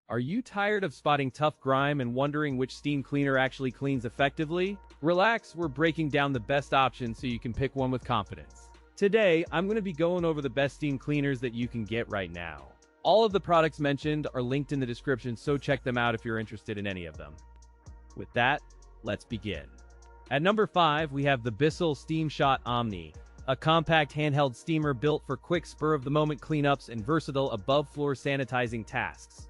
Are you tired of spotting tough grime and wondering which steam cleaner actually cleans effectively? Relax, we're breaking down the best options so you can pick one with confidence. Today, I'm going to be going over the best steam cleaners that you can get right now. All of the products mentioned are linked in the description, so check them out if you're interested in any of them. With that, let's begin. At number 5, we have the BISSELL Steam Shot Omni, a compact handheld steamer built for quick spur-of-the-moment cleanups and versatile above-floor sanitizing tasks.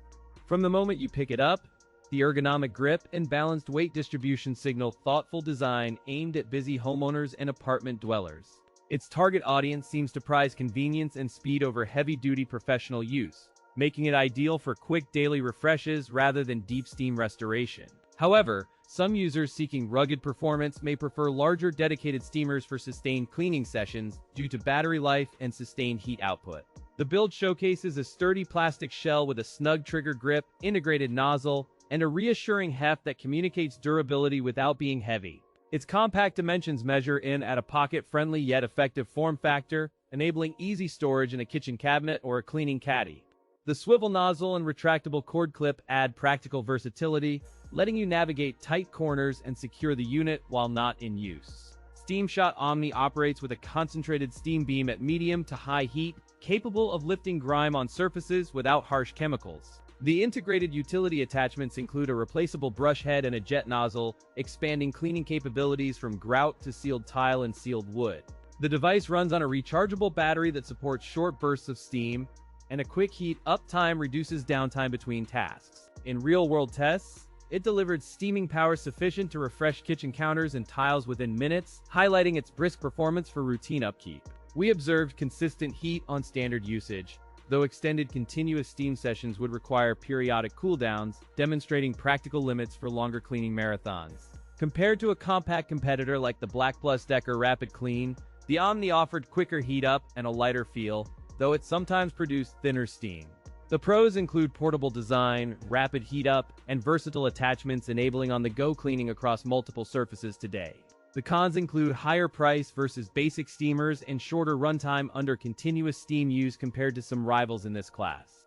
From the moment you pick it up, the ergonomic grip and balanced weight distribution signal thoughtful design aimed at busy homeowners and apartment dwellers. Its target audience seems to prize convenience and speed over heavy-duty professional use, making it ideal for quick daily refreshes rather than deep steam restoration. However, some users seeking rugged performance may prefer larger dedicated steamers for sustained cleaning sessions due to battery life and sustained heat output. The build showcases a sturdy plastic shell with a snug trigger grip, integrated nozzle, and a reassuring heft that communicates durability without being heavy. Its compact dimensions measure in at a pocket-friendly yet effective form factor, enabling easy storage in a kitchen cabinet or a cleaning caddy. The swivel nozzle and retractable cord clip add practical versatility, letting you navigate tight corners and secure the unit while not in use. Steam Shot Omni operates with a concentrated steam beam at medium to high heat, capable of lifting grime on surfaces without harsh chemicals. The integrated utility attachments include a replaceable brush head and a jet nozzle, expanding cleaning capabilities from grout to sealed tile and sealed wood. The device runs on a rechargeable battery that supports short bursts of steam, and a quick heat up time reduces downtime between tasks. In real-world tests, it delivered steaming power sufficient to refresh kitchen counters and tiles within minutes, highlighting its brisk performance for routine upkeep. We observed consistent heat on standard usage, though extended continuous steam sessions would require periodic cooldowns, demonstrating practical limits for longer cleaning marathons. Compared to a compact competitor like the Black + Decker Rapid Clean, the Omni offered quicker heat up and a lighter feel, though it sometimes produced thinner steam. The pros include portable design, rapid heat up, and versatile attachments enabling on-the-go cleaning across multiple surfaces today. The cons include higher price versus basic steamers and shorter runtime under continuous steam use compared to some rivals in this class.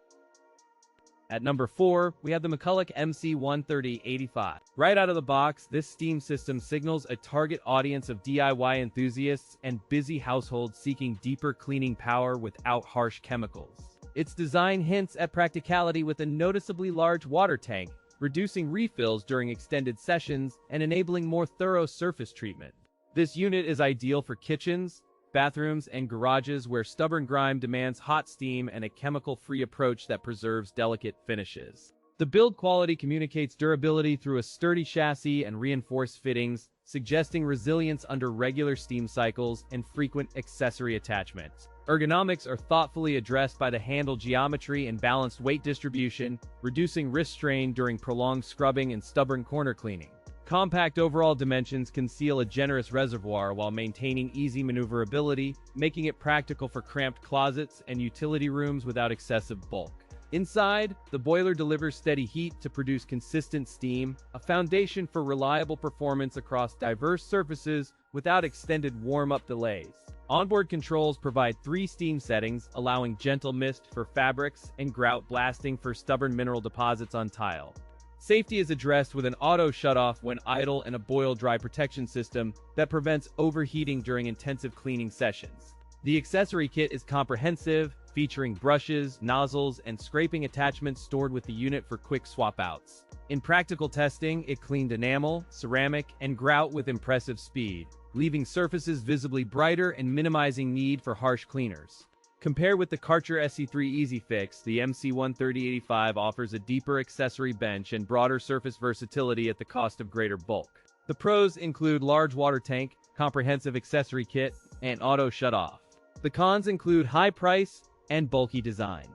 At number 4, we have the McCulloch MC1385. Right out of the box, this steam system signals a target audience of DIY enthusiasts and busy households seeking deeper cleaning power without harsh chemicals. Its design hints at practicality with a noticeably large water tank, reducing refills during extended sessions and enabling more thorough surface treatment. This unit is ideal for kitchens, bathrooms, and garages where stubborn grime demands hot steam and a chemical-free approach that preserves delicate finishes. The build quality communicates durability through a sturdy chassis and reinforced fittings, suggesting resilience under regular steam cycles and frequent accessory attachments. Ergonomics are thoughtfully addressed by the handle geometry and balanced weight distribution, reducing wrist strain during prolonged scrubbing and stubborn corner cleaning. Compact overall dimensions conceal a generous reservoir while maintaining easy maneuverability, making it practical for cramped closets and utility rooms without excessive bulk. Inside, the boiler delivers steady heat to produce consistent steam, a foundation for reliable performance across diverse surfaces without extended warm-up delays. Onboard controls provide 3 steam settings, allowing gentle mist for fabrics and grout blasting for stubborn mineral deposits on tile. Safety is addressed with an auto shutoff when idle and a boil dry protection system that prevents overheating during intensive cleaning sessions. The accessory kit is comprehensive, featuring brushes, nozzles, and scraping attachments stored with the unit for quick swap-outs. In practical testing, it cleaned enamel, ceramic, and grout with impressive speed, leaving surfaces visibly brighter and minimizing need for harsh cleaners. Compared with the Karcher SC3 Easy Fix, the MC1385 offers a deeper accessory bench and broader surface versatility at the cost of greater bulk. The pros include large water tank, comprehensive accessory kit, and auto shutoff. The cons include high price and bulky design.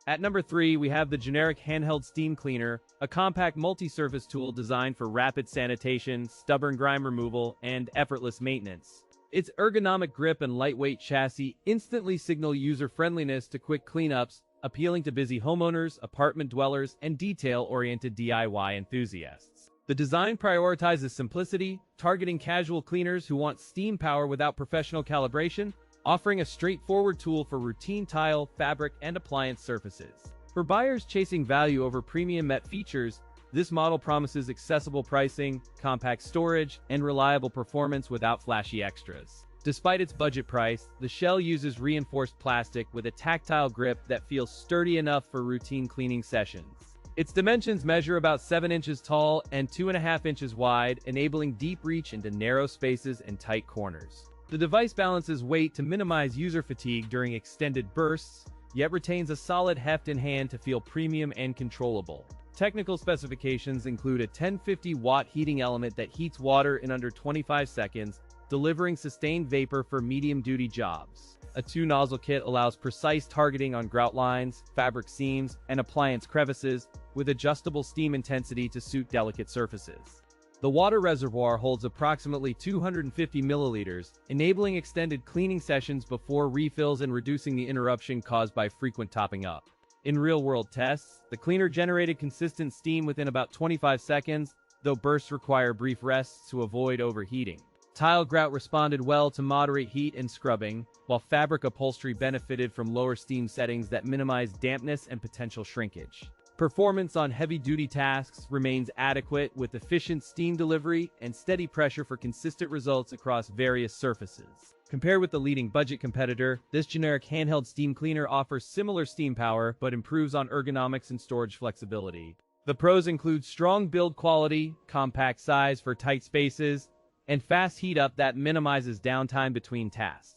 At number 3, we have the Generic Handheld Steam Cleaner, a compact multi-surface tool designed for rapid sanitation, stubborn grime removal, and effortless maintenance. Its ergonomic grip and lightweight chassis instantly signal user-friendliness to quick cleanups, appealing to busy homeowners, apartment dwellers, and detail-oriented DIY enthusiasts. The design prioritizes simplicity, targeting casual cleaners who want steam power without professional calibration, offering a straightforward tool for routine tile, fabric, and appliance surfaces. For buyers chasing value over premium MET features, this model promises accessible pricing, compact storage, and reliable performance without flashy extras. Despite its budget price, the shell uses reinforced plastic with a tactile grip that feels sturdy enough for routine cleaning sessions. Its dimensions measure about 7 inches tall and 2.5 inches wide, enabling deep reach into narrow spaces and tight corners. The device balances weight to minimize user fatigue during extended bursts, yet retains a solid heft in hand to feel premium and controllable. Technical specifications include a 1050-watt heating element that heats water in under 25 seconds, delivering sustained vapor for medium-duty jobs. A 2-nozzle kit allows precise targeting on grout lines, fabric seams, and appliance crevices, with adjustable steam intensity to suit delicate surfaces. The water reservoir holds approximately 250 milliliters, enabling extended cleaning sessions before refills and reducing the interruption caused by frequent topping up. In real-world tests, the cleaner generated consistent steam within about 25 seconds, though bursts require brief rests to avoid overheating. Tile grout responded well to moderate heat and scrubbing, while fabric upholstery benefited from lower steam settings that minimized dampness and potential shrinkage. Performance on heavy-duty tasks remains adequate with efficient steam delivery and steady pressure for consistent results across various surfaces. Compared with the leading budget competitor, this generic handheld steam cleaner offers similar steam power but improves on ergonomics and storage flexibility. The pros include strong build quality, compact size for tight spaces, and fast heat up that minimizes downtime between tasks.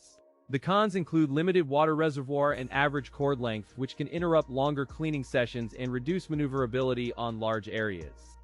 The cons include limited water reservoir and average cord length, which can interrupt longer cleaning sessions and reduce maneuverability on large areas.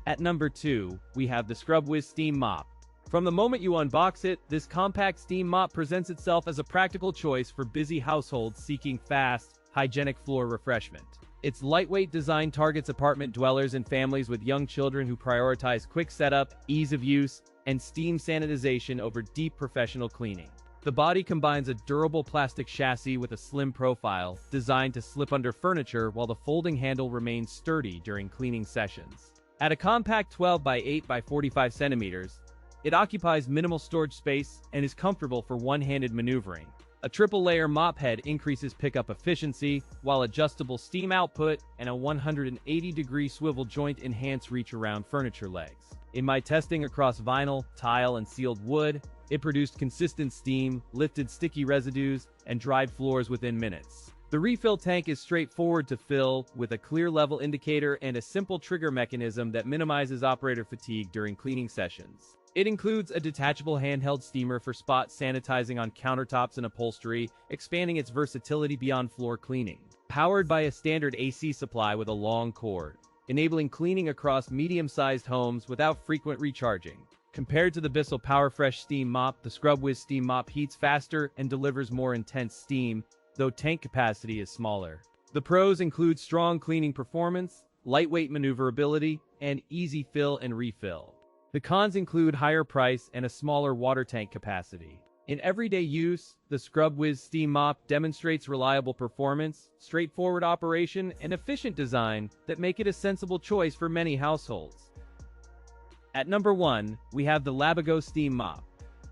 At number 2, we have the ScrubWiz Steam Mop. From the moment you unbox it, this compact steam mop presents itself as a practical choice for busy households seeking fast, hygienic floor refreshment. Its lightweight design targets apartment dwellers and families with young children who prioritize quick setup, ease of use, and steam sanitization over deep professional cleaning. The body combines a durable plastic chassis with a slim profile, designed to slip under furniture while the folding handle remains sturdy during cleaning sessions. At a compact 12 by 8 by 45 centimeters, it occupies minimal storage space and is comfortable for one-handed maneuvering. A triple-layer mop head increases pickup efficiency, while adjustable steam output and a 180-degree swivel joint enhance reach around furniture legs. In my testing across vinyl, tile, and sealed wood, it produced consistent steam, lifted sticky residues, and dried floors within minutes. The refill tank is straightforward to fill, with a clear level indicator and a simple trigger mechanism that minimizes operator fatigue during cleaning sessions. It includes a detachable handheld steamer for spot sanitizing on countertops and upholstery, expanding its versatility beyond floor cleaning. Powered by a standard AC supply with a long cord, enabling cleaning across medium-sized homes without frequent recharging. Compared to the BISSELL PowerFresh Steam Mop, the ScrubWiz Steam Mop heats faster and delivers more intense steam, though tank capacity is smaller. The pros include strong cleaning performance, lightweight maneuverability, and easy fill and refill. The cons include higher price and a smaller water tank capacity. In everyday use, the ScrubWiz Steam Mop demonstrates reliable performance, straightforward operation, and efficient design that make it a sensible choice for many households. At number 1, we have the LABIGO Steam Mop.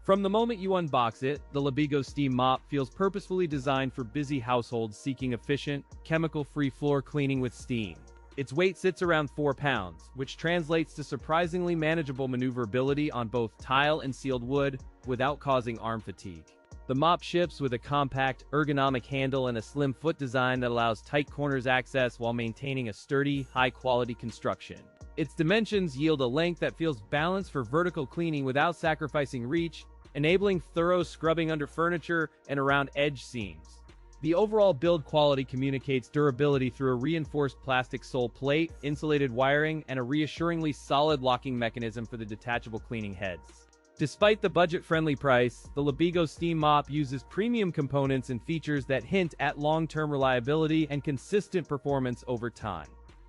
From the moment you unbox it, the LABIGO Steam Mop feels purposefully designed for busy households seeking efficient, chemical-free floor cleaning with steam. Its weight sits around 4 pounds, which translates to surprisingly manageable maneuverability on both tile and sealed wood without causing arm fatigue. The mop ships with a compact, ergonomic handle and a slim foot design that allows tight corners access while maintaining a sturdy, high-quality construction. Its dimensions yield a length that feels balanced for vertical cleaning without sacrificing reach, enabling thorough scrubbing under furniture and around edge seams. The overall build quality communicates durability through a reinforced plastic sole plate, insulated wiring, and a reassuringly solid locking mechanism for the detachable cleaning heads. Despite the budget-friendly price, the LABIGO Steam Mop uses premium components and features that hint at long-term reliability and consistent performance over time.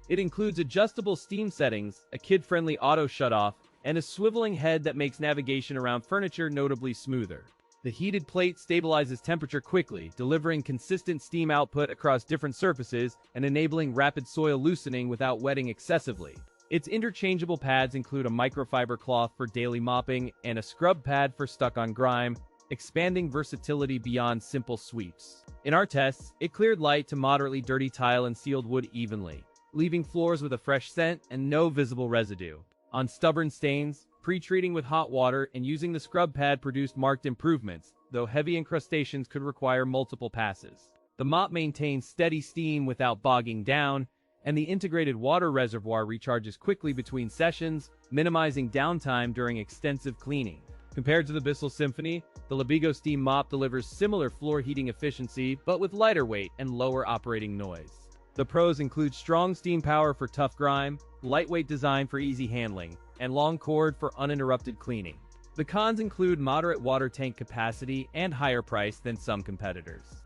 It includes adjustable steam settings, a kid-friendly auto shutoff, and a swiveling head that makes navigation around furniture notably smoother. The heated plate stabilizes temperature quickly, delivering consistent steam output across different surfaces and enabling rapid soil loosening without wetting excessively. Its interchangeable pads include a microfiber cloth for daily mopping and a scrub pad for stuck-on grime, expanding versatility beyond simple sweeps. In our tests, it cleared light to moderately dirty tile and sealed wood evenly, leaving floors with a fresh scent and no visible residue. On stubborn stains, pre-treating with hot water and using the scrub pad produced marked improvements, though heavy incrustations could require multiple passes. The mop maintains steady steam without bogging down, and the integrated water reservoir recharges quickly between sessions, minimizing downtime during extensive cleaning. Compared to the BISSELL Symphony, the LABIGO Steam Mop delivers similar floor heating efficiency, but with lighter weight and lower operating noise. The pros include strong steam power for tough grime, lightweight design for easy handling, and long cord for uninterrupted cleaning. The cons include moderate water tank capacity and higher price than some competitors.